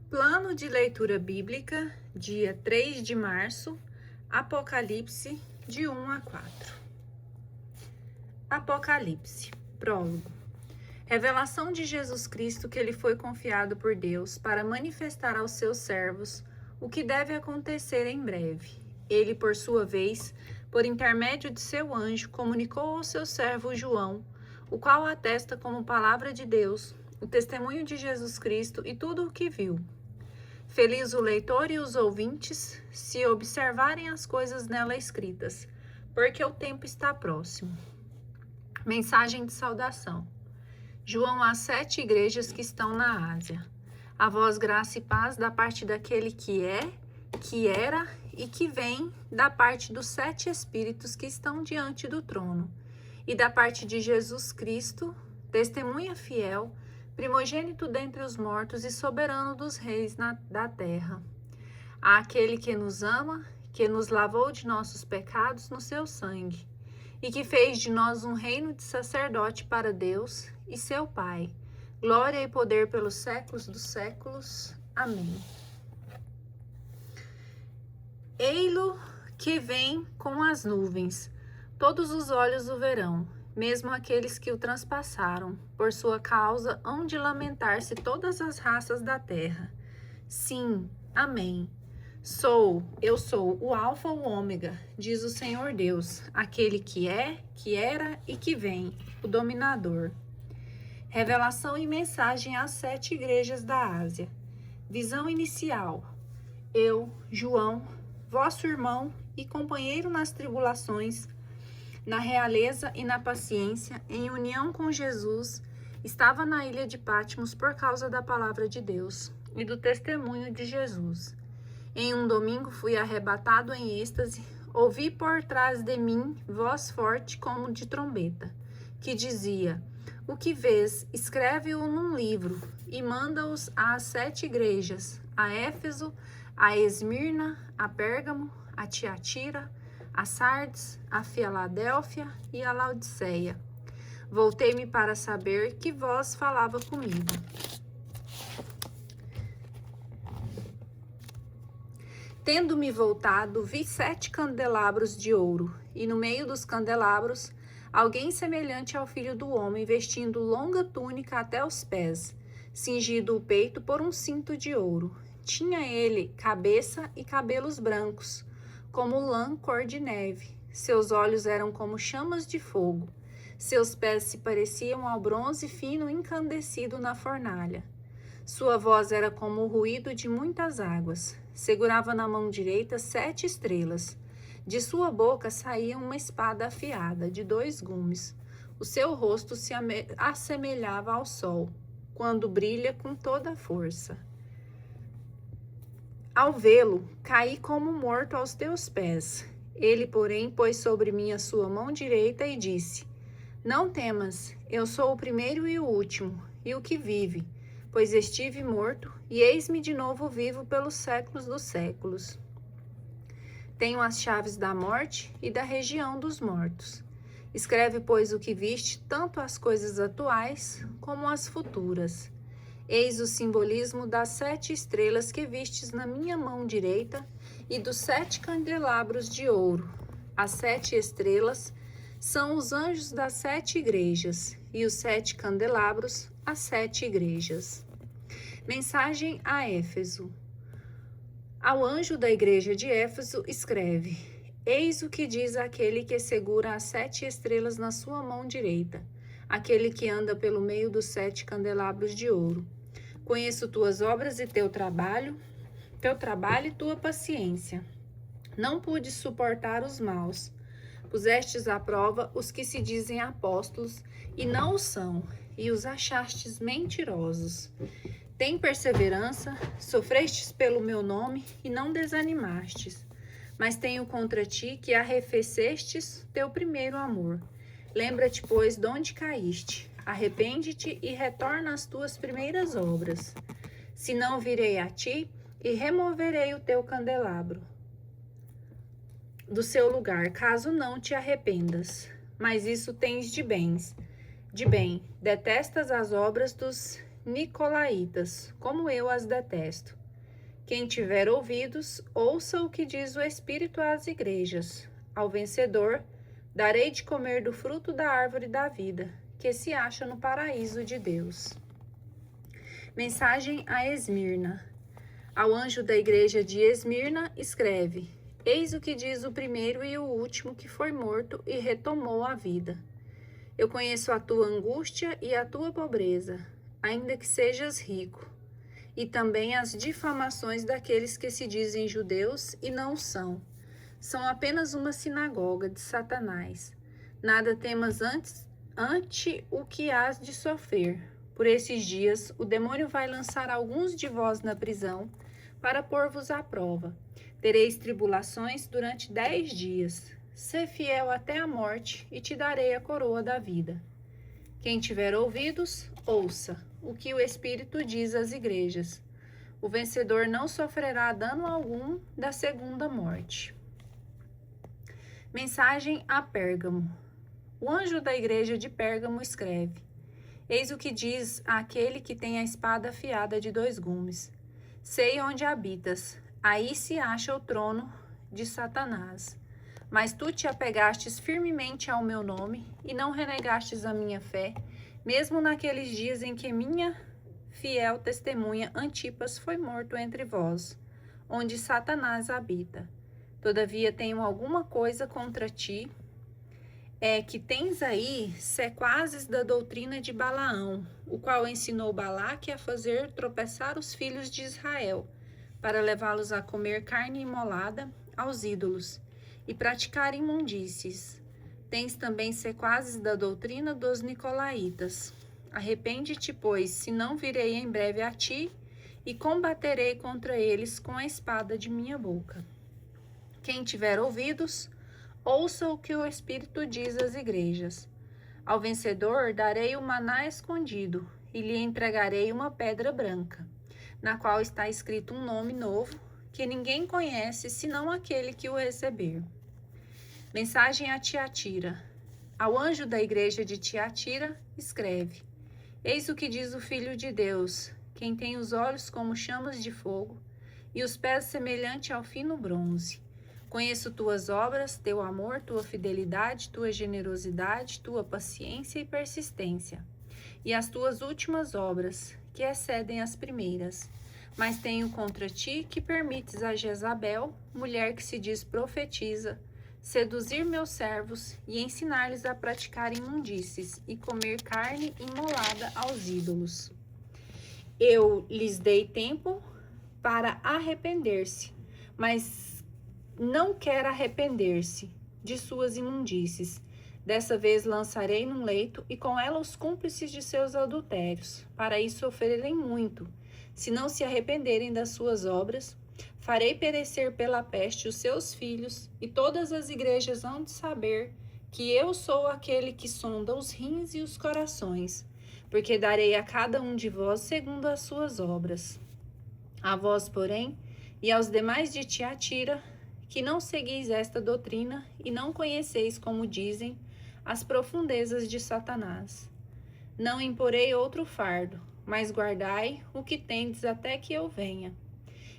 Plano de leitura bíblica, dia 3 de março, Apocalipse, de 1 a 4. Apocalipse, prólogo. Revelação de Jesus Cristo que lhe foi confiado por Deus para manifestar aos seus servos o que deve acontecer em breve. Ele, por sua vez, por intermédio de seu anjo, comunicou ao seu servo João, o qual atesta como palavra de Deus o testemunho de Jesus Cristo e tudo o que viu. Feliz o leitor e os ouvintes, se observarem as coisas nela escritas, porque o tempo está próximo. Mensagem de saudação. João às 7 igrejas que estão na Ásia. A vós graça e paz da parte daquele que é, que era e que vem, da parte dos 7 espíritos que estão diante do trono, e da parte de Jesus Cristo, testemunha fiel, primogênito dentre os mortos e soberano dos reis da terra. Àquele que nos ama, que nos lavou de nossos pecados no seu sangue, e que fez de nós um reino de sacerdote para Deus e seu Pai. Glória e poder pelos séculos dos séculos. Amém. Ei-lo que vem com as nuvens, todos os olhos o verão, mesmo aqueles que o transpassaram. Por sua causa hão de lamentar-se todas as raças da terra. Sim, amém. Eu sou o Alfa ou o Ômega, diz o Senhor Deus, aquele que é, que era e que vem, o dominador. Revelação e mensagem às 7 igrejas da Ásia. Visão inicial. Eu, João, vosso irmão e companheiro nas tribulações, na realeza e na paciência, em união com Jesus, estava na ilha de Patmos por causa da palavra de Deus e do testemunho de Jesus. Em um domingo fui arrebatado em êxtase, ouvi por trás de mim voz forte como de trombeta, que dizia: o que vês, escreve-o num livro e manda-os às 7 igrejas, a Éfeso, a Esmirna, a Pérgamo, a Tiatira, a Sardes, a Filadélfia e a Laodiceia. Voltei-me para saber que voz falava comigo. Tendo-me voltado, vi 7 candelabros de ouro, e no meio dos candelabros, alguém semelhante ao Filho do Homem, vestindo longa túnica até os pés, cingido o peito por um cinto de ouro. Tinha ele cabeça e cabelos brancos, como lã cor de neve. Seus olhos eram como chamas de fogo. Seus pés se pareciam ao bronze fino incandescido na fornalha. Sua voz era como o ruído de muitas águas. Segurava na mão direita 7 estrelas. De sua boca saía uma espada afiada, de 2 gumes. O seu rosto se assemelhava ao sol, quando brilha com toda a força. Ao vê-lo, caí como morto aos teus pés. Ele, porém, pôs sobre mim a sua mão direita e disse: não temas, eu sou o primeiro e o último, e o que vive, pois estive morto, e eis-me de novo vivo pelos séculos dos séculos. Tenho as chaves da morte e da região dos mortos. Escreve, pois, o que viste, tanto as coisas atuais como as futuras. Eis o simbolismo das 7 estrelas que vistes na minha mão direita e dos 7 candelabros de ouro. As 7 estrelas são os anjos das 7 igrejas, e os 7 candelabros, as 7 igrejas. Mensagem a Éfeso. Ao anjo da igreja de Éfeso escreve: eis o que diz aquele que segura as 7 estrelas na sua mão direita, aquele que anda pelo meio dos 7 candelabros de ouro. Conheço tuas obras e teu trabalho e tua paciência. Não pude suportar os maus. Pusestes à prova os que se dizem apóstolos e não o são, e os achastes mentirosos. Tem perseverança, sofrestes pelo meu nome e não desanimastes. Mas tenho contra ti que arrefecestes teu primeiro amor. Lembra-te, pois, de onde caíste. Arrepende-te e retorna às tuas primeiras obras. Se não virei a ti e removerei o teu candelabro do seu lugar, caso não te arrependas. Mas isso tens de bem, detestas as obras dos nicolaítas, como eu as detesto. Quem tiver ouvidos, ouça o que diz o Espírito às igrejas. Ao vencedor, darei de comer do fruto da árvore da vida, que se acha no paraíso de Deus. Mensagem a Esmirna. Ao anjo da igreja de Esmirna, escreve: Eis o que diz o primeiro e o último que foi morto e retomou a vida. Eu conheço a tua angústia e a tua pobreza, ainda que sejas rico, e também as difamações daqueles que se dizem judeus e não são. São apenas uma sinagoga de Satanás. Nada temas ante o que hás de sofrer. Por esses dias, o demônio vai lançar alguns de vós na prisão para pôr-vos à prova. Tereis tribulações durante 10 dias. Sê fiel até a morte, e te darei a coroa da vida. Quem tiver ouvidos, ouça o que o Espírito diz às igrejas. O vencedor não sofrerá dano algum da segunda morte. Mensagem a Pérgamo. O anjo da igreja de Pérgamo escreve: Eis o que diz aquele que tem a espada afiada de 2 gumes. Sei onde habitas, aí se acha o trono de Satanás. Mas tu te apegastes firmemente ao meu nome e não renegastes a minha fé, mesmo naqueles dias em que minha fiel testemunha Antipas foi morto entre vós, onde Satanás habita. Todavia tenho alguma coisa contra ti, é que tens aí sequazes da doutrina de Balaão, o qual ensinou Balaque a fazer tropeçar os filhos de Israel, para levá-los a comer carne imolada aos ídolos e praticar imundícies. Tens também sequazes da doutrina dos nicolaítas. Arrepende-te, pois, senão virei em breve a ti e combaterei contra eles com a espada de minha boca. Quem tiver ouvidos, ouça o que o Espírito diz às igrejas. Ao vencedor darei o maná escondido e lhe entregarei uma pedra branca, na qual está escrito um nome novo, que ninguém conhece senão aquele que o receber. Mensagem a Tiatira. Ao anjo da igreja de Tiatira, escreve: Eis o que diz o Filho de Deus, quem tem os olhos como chamas de fogo e os pés semelhante ao fino bronze. Conheço tuas obras, teu amor, tua fidelidade, tua generosidade, tua paciência e persistência, e as tuas últimas obras, que excedem as primeiras. Mas tenho contra ti que permites a Jezabel, mulher que se diz profetiza, seduzir meus servos e ensinar-lhes a praticar imundícies e comer carne imolada aos ídolos. Eu lhes dei tempo para arrepender-se, mas não quer arrepender-se de suas imundícies. Dessa vez lançarei num leito e com ela os cúmplices de seus adultérios. Para isso sofrerem muito. Se não se arrependerem das suas obras, farei perecer pela peste os seus filhos, e todas as igrejas hão de saber que eu sou aquele que sonda os rins e os corações, porque darei a cada um de vós segundo as suas obras. A vós, porém, e aos demais de Tiatira, que não seguis esta doutrina e não conheceis, como dizem, as profundezas de Satanás. Não imporei outro fardo, mas guardai o que tendes até que eu venha.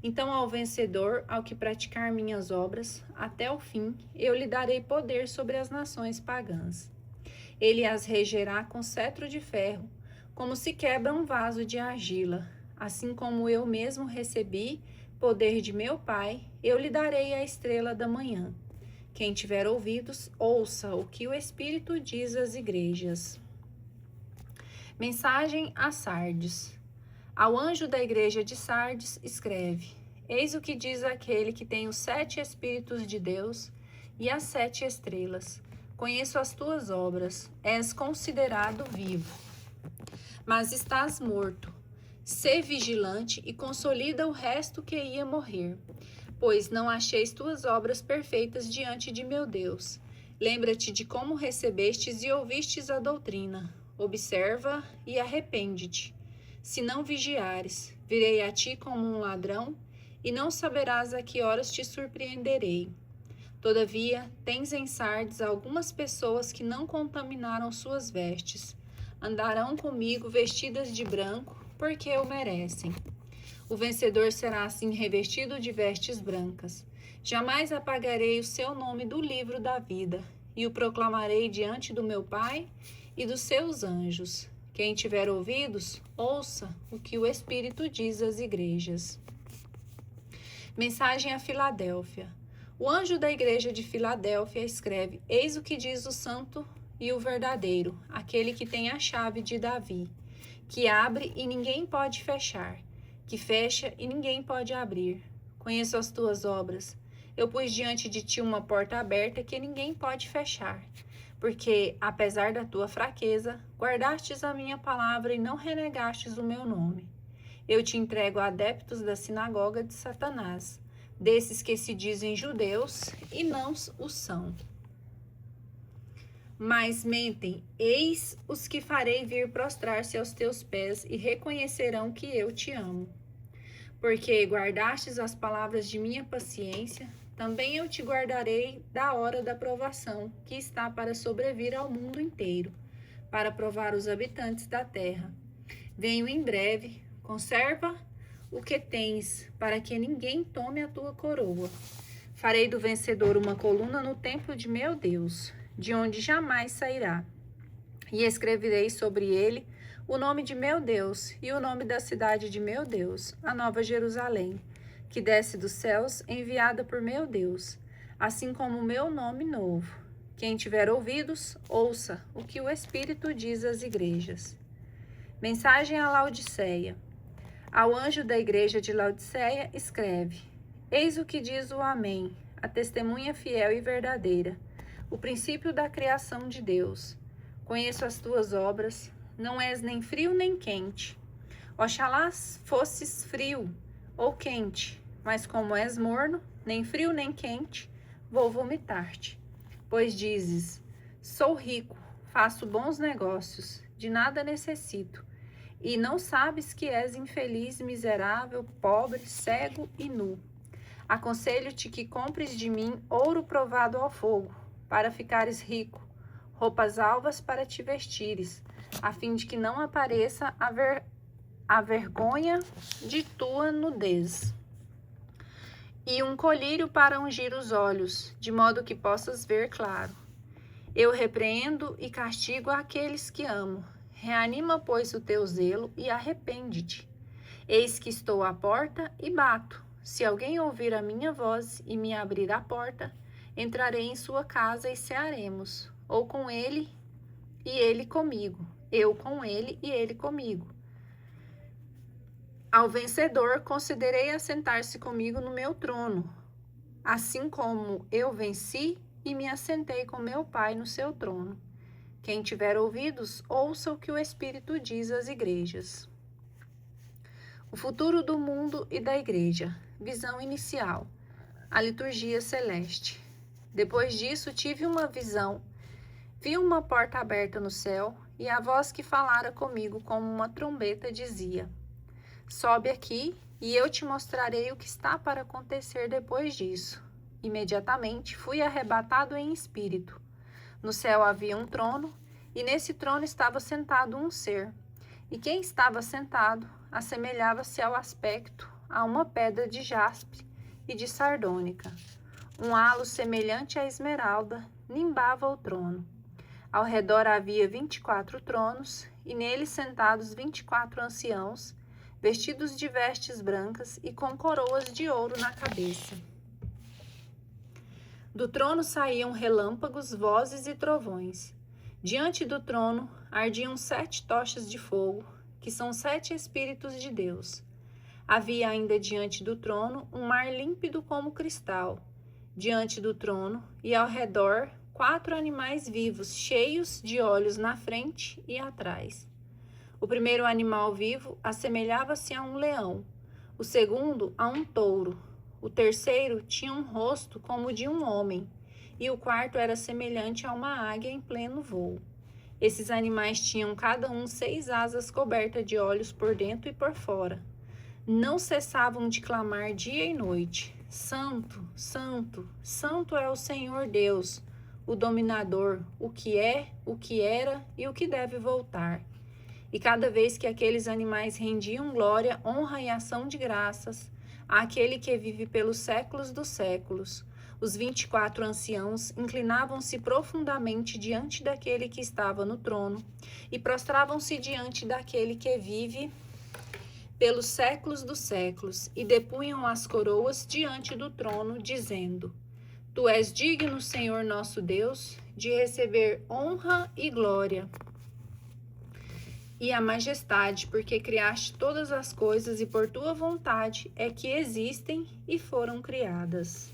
Então ao vencedor, ao que praticar minhas obras, até o fim, eu lhe darei poder sobre as nações pagãs. Ele as regerá com cetro de ferro, como se quebra um vaso de argila. Assim como eu mesmo recebi poder de meu Pai, eu lhe darei a estrela da manhã. Quem tiver ouvidos, ouça o que o Espírito diz às igrejas. Mensagem a Sardes. Ao anjo da igreja de Sardes, escreve: Eis o que diz aquele que tem os 7 Espíritos de Deus e as 7 estrelas. Conheço as tuas obras, és considerado vivo, mas estás morto. Sê vigilante e consolida o resto que ia morrer, pois não acheis tuas obras perfeitas diante de meu Deus. Lembra-te de como recebestes e ouvistes a doutrina. Observa e arrepende-te. Se não vigiares, virei a ti como um ladrão, e não saberás a que horas te surpreenderei. Todavia, tens em Sardes algumas pessoas que não contaminaram suas vestes. Andarão comigo vestidas de branco, porque o merecem. O vencedor será assim revestido de vestes brancas. Jamais apagarei o seu nome do livro da vida, e o proclamarei diante do meu Pai e dos seus anjos. Quem tiver ouvidos, ouça o que o Espírito diz às igrejas. Mensagem a Filadélfia. O anjo da igreja de Filadélfia escreve: Eis o que diz o santo e o verdadeiro, aquele que tem a chave de Davi, que abre e ninguém pode fechar, que fecha e ninguém pode abrir. Conheço as tuas obras. Eu pus diante de ti uma porta aberta que ninguém pode fechar, porque, apesar da tua fraqueza, guardastes a minha palavra e não renegastes o meu nome. Eu te entrego a adeptos da sinagoga de Satanás, desses que se dizem judeus e não o são, mas mentem. Eis os que farei vir prostrar-se aos teus pés e reconhecerão que eu te amo. Porque guardastes as palavras de minha paciência, também eu te guardarei da hora da provação, que está para sobrevir ao mundo inteiro, para provar os habitantes da terra. Venho em breve, conserva o que tens, para que ninguém tome a tua coroa. Farei do vencedor uma coluna no templo de meu Deus, de onde jamais sairá. E escreverei sobre ele o nome de meu Deus e o nome da cidade de meu Deus, a Nova Jerusalém, que desce dos céus, enviada por meu Deus, assim como o meu nome novo. Quem tiver ouvidos, ouça o que o Espírito diz às igrejas. Mensagem a Laodiceia. Ao anjo da igreja de Laodiceia escreve: Eis o que diz o Amém, a testemunha fiel e verdadeira, o princípio da criação de Deus. Conheço as tuas obras, não és nem frio nem quente. Oxalá fosses frio ou quente, mas como és morno, nem frio nem quente, vou vomitar-te. Pois dizes: sou rico, faço bons negócios, de nada necessito, e não sabes que és infeliz, miserável, pobre, cego e nu. Aconselho-te que compres de mim ouro provado ao fogo, para ficares rico, roupas alvas para te vestires, a fim de que não apareça a vergonha de tua nudez, e um colírio para ungir os olhos, de modo que possas ver claro. Eu repreendo e castigo aqueles que amo. Reanima, pois, o teu zelo e arrepende-te. Eis que estou à porta e bato. Se alguém ouvir a minha voz e me abrir a porta, entrarei em sua casa e cearemos, ou com ele e ele comigo, eu com ele e ele comigo. Ao vencedor concederei assentar-se comigo no meu trono, assim como eu venci e me assentei com meu Pai no seu trono. Quem tiver ouvidos, ouça o que o Espírito diz às igrejas. O futuro do mundo e da igreja. Visão inicial. A liturgia celeste. Depois disso, tive uma visão. Vi uma porta aberta no céu, e a voz que falara comigo como uma trombeta dizia: Sobe aqui, e eu te mostrarei o que está para acontecer depois disso. Imediatamente fui arrebatado em espírito. No céu havia um trono, e nesse trono estava sentado um ser. E quem estava sentado assemelhava-se ao aspecto a uma pedra de jaspe e de sardônica. Um halo semelhante à esmeralda nimbava o trono. Ao redor havia 24 tronos, e neles sentados 24 anciãos, vestidos de vestes brancas e com coroas de ouro na cabeça. Do trono saíam relâmpagos, vozes e trovões. Diante do trono ardiam 7 tochas de fogo, que são 7 Espíritos de Deus. Havia ainda diante do trono um mar límpido como cristal. Diante do trono e ao redor 4 animais vivos, cheios de olhos na frente e atrás. O primeiro animal vivo assemelhava-se a um leão, o segundo a um touro, o terceiro tinha um rosto como o de um homem, e o quarto era semelhante a uma águia em pleno voo. Esses animais tinham cada um 6 asas cobertas de olhos por dentro e por fora. Não cessavam de clamar dia e noite: Santo, Santo, Santo é o Senhor Deus, o dominador, o que é, o que era e o que deve voltar. E cada vez que aqueles animais rendiam glória, honra e ação de graças àquele que vive pelos séculos dos séculos, os 24 anciãos inclinavam-se profundamente diante daquele que estava no trono e prostravam-se diante daquele que vive pelos séculos dos séculos, e depunham as coroas diante do trono, dizendo: Tu és digno, Senhor nosso Deus, de receber honra e glória e a majestade, porque criaste todas as coisas e por tua vontade é que existem e foram criadas.